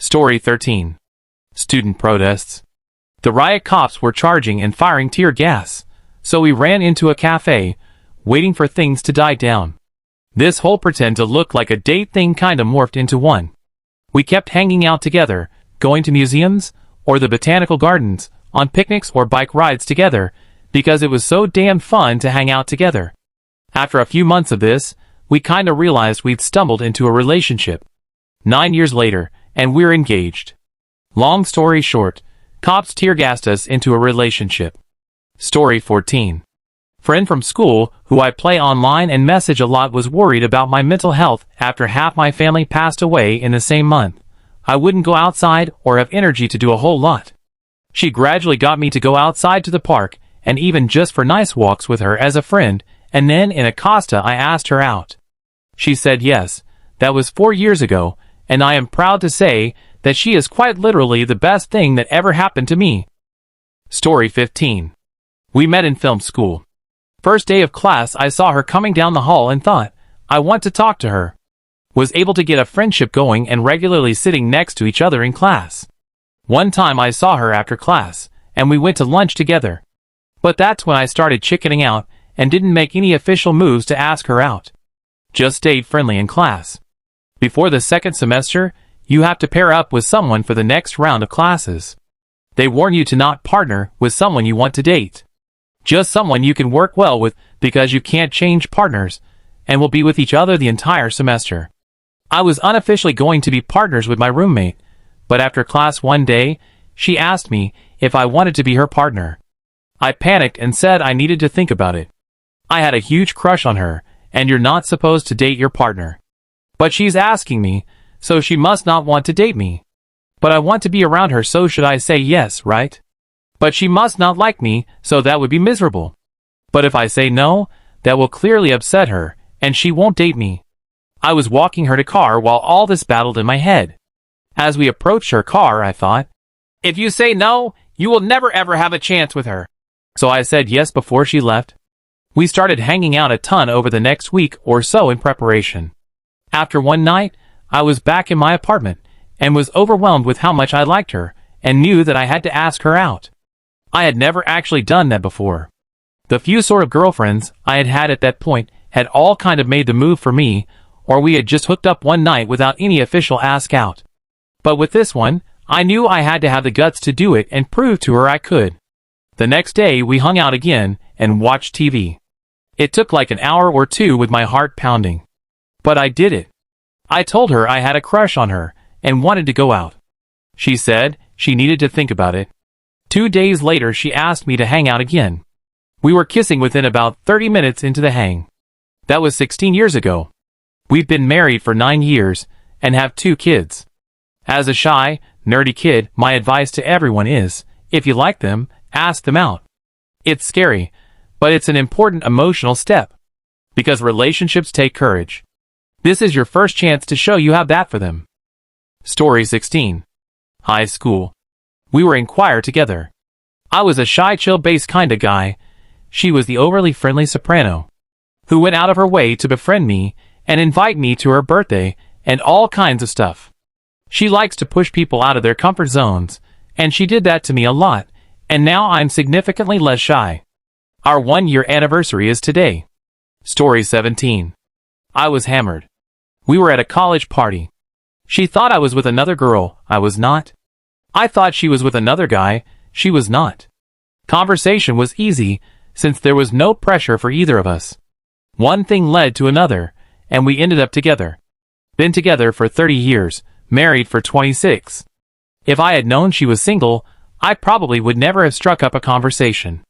Story 13. Student protests. The riot cops were charging and firing tear gas, so we ran into a cafe, waiting for things to die down. This whole pretend to look like a date thing kinda morphed into one. We kept hanging out together, going to museums, or the botanical gardens, on picnics or bike rides together, because it was so damn fun to hang out together. After a few months of this, we kinda realized we'd stumbled into a relationship. 9 years later, and we're engaged. Long story short, cops tear-gassed us into a relationship. Story 14. Friend from school, who I play online and message a lot, was worried about my mental health after half my family passed away in the same month. I wouldn't go outside or have energy to do a whole lot. She gradually got me to go outside to the park, and even just for nice walks with her as a friend, and then in Acosta I asked her out. She said yes. That was 4 years ago, and I am proud to say that she is quite literally the best thing that ever happened to me. Story 15. We met in film school. First day of class, I saw her coming down the hall and thought, I want to talk to her. Was able to get a friendship going and regularly sitting next to each other in class. One time I saw her after class, and we went to lunch together. But that's when I started chickening out and didn't make any official moves to ask her out. Just stayed friendly in class. Before the second semester, you have to pair up with someone for the next round of classes. They warn you to not partner with someone you want to date. Just someone you can work well with, because you can't change partners, and will be with each other the entire semester. I was unofficially going to be partners with my roommate, but after class one day, she asked me if I wanted to be her partner. I panicked and said I needed to think about it. I had a huge crush on her, and you're not supposed to date your partner. But she's asking me, so she must not want to date me. But I want to be around her, so should I say yes, right? But she must not like me, so that would be miserable. But if I say no, that will clearly upset her, and she won't date me. I was walking her to car while all this battled in my head. As we approached her car, I thought, if you say no, you will never ever have a chance with her. So I said yes before she left. We started hanging out a ton over the next week or so in preparation. After one night, I was back in my apartment, and was overwhelmed with how much I liked her, and knew that I had to ask her out. I had never actually done that before. The few sort of girlfriends I had had at that point had all kind of made the move for me, or we had just hooked up one night without any official ask out. But with this one, I knew I had to have the guts to do it and prove to her I could. The next day we hung out again and watched TV. It took like an hour or two with my heart pounding. But I did it. I told her I had a crush on her and wanted to go out. She said she needed to think about it. 2 days later she asked me to hang out again. We were kissing within about 30 minutes into the hang. That was 16 years ago. We've been married for 9 years and have 2 kids. As a shy, nerdy kid, my advice to everyone is, if you like them, ask them out. It's scary, but it's an important emotional step. Because relationships take courage. This is your first chance to show you have that for them. Story 16. High school. We were in choir together. I was a shy, chill bass kinda guy. She was the overly friendly soprano, who went out of her way to befriend me and invite me to her birthday and all kinds of stuff. She likes to push people out of their comfort zones, and she did that to me a lot, and now I'm significantly less shy. Our 1-year anniversary is today. Story 17. I was hammered. We were at a college party. She thought I was with another girl. I was not. I thought she was with another guy. She was not. Conversation was easy, since there was no pressure for either of us. One thing led to another, and we ended up together. Been together for 30 years, married for 26. If I had known she was single, I probably would never have struck up a conversation.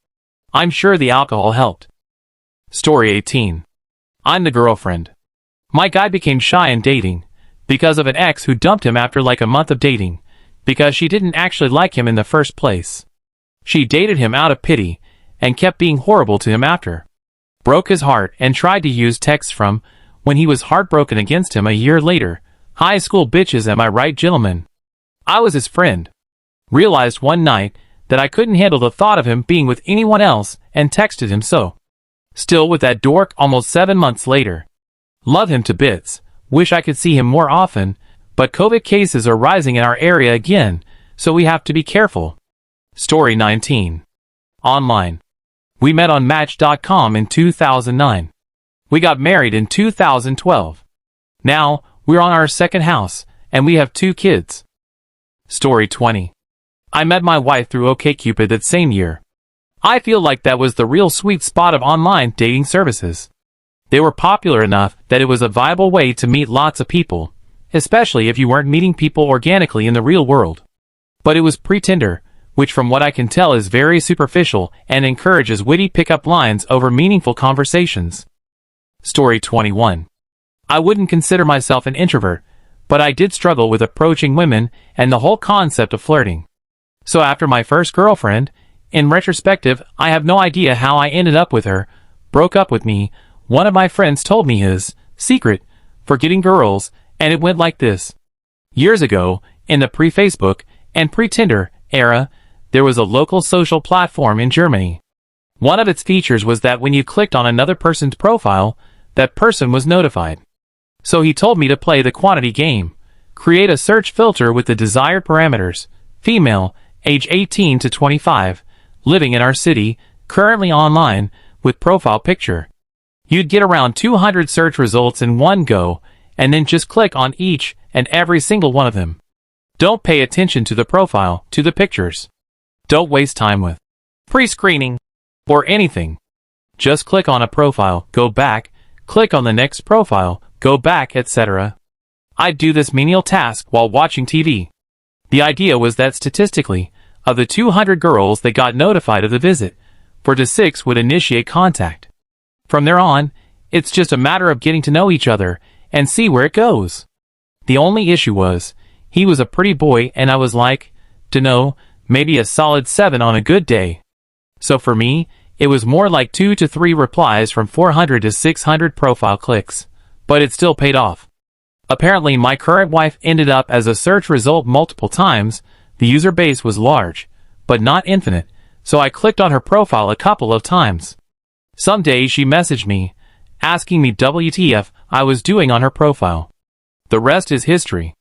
I'm sure the alcohol helped. Story 18. I'm the girlfriend. My guy became shy in dating, because of an ex who dumped him after like a month of dating, because she didn't actually like him in the first place. She dated him out of pity, and kept being horrible to him after. Broke his heart and tried to use texts from when he was heartbroken against him a year later. High school bitches, am I right, gentlemen? I was his friend. Realized one night that I couldn't handle the thought of him being with anyone else and texted him so. Still with that dork almost 7 months later. Love him to bits, wish I could see him more often, But COVID cases are rising in our area again, so we have to be careful. Story 19. Online. We met on Match.com in 2009. We got married in 2012. Now, we're on our second house, and we have 2 kids. Story 20. I met my wife through OkCupid that same year. I feel like that was the real sweet spot of online dating services. They were popular enough that it was a viable way to meet lots of people, especially if you weren't meeting people organically in the real world. But it was pre-Tinder, which from what I can tell is very superficial and encourages witty pickup lines over meaningful conversations. Story 21. I wouldn't consider myself an introvert, but I did struggle with approaching women and the whole concept of flirting. So after my first girlfriend, in retrospective, I have no idea how I ended up with her, broke up with me. One of my friends told me his secret for getting girls, and it went like this. Years ago, in the pre-Facebook and pre-Tinder era, there was a local social platform in Germany. One of its features was that when you clicked on another person's profile, that person was notified. So he told me to play the quantity game, create a search filter with the desired parameters, female, age 18 to 25, living in our city, currently online, with profile picture. You'd get around 200 search results in one go, and then just click on each and every single one of them. Don't pay attention to the profile, to the pictures. Don't waste time with pre-screening or anything. Just click on a profile, go back, click on the next profile, go back, etc. I'd do this menial task while watching TV. The idea was that statistically, of the 200 girls that got notified of the visit, 4 to 6 would initiate contact. From there on, it's just a matter of getting to know each other and see where it goes. The only issue was, he was a pretty boy and I was like, dunno, maybe a solid 7 on a good day. So for me, it was more like 2 to 3 replies from 400 to 600 profile clicks. But it still paid off. Apparently my current wife ended up as a search result multiple times. The user base was large, but not infinite, so I clicked on her profile a couple of times. Some days she messaged me, asking me WTF I was doing on her profile. The rest is history.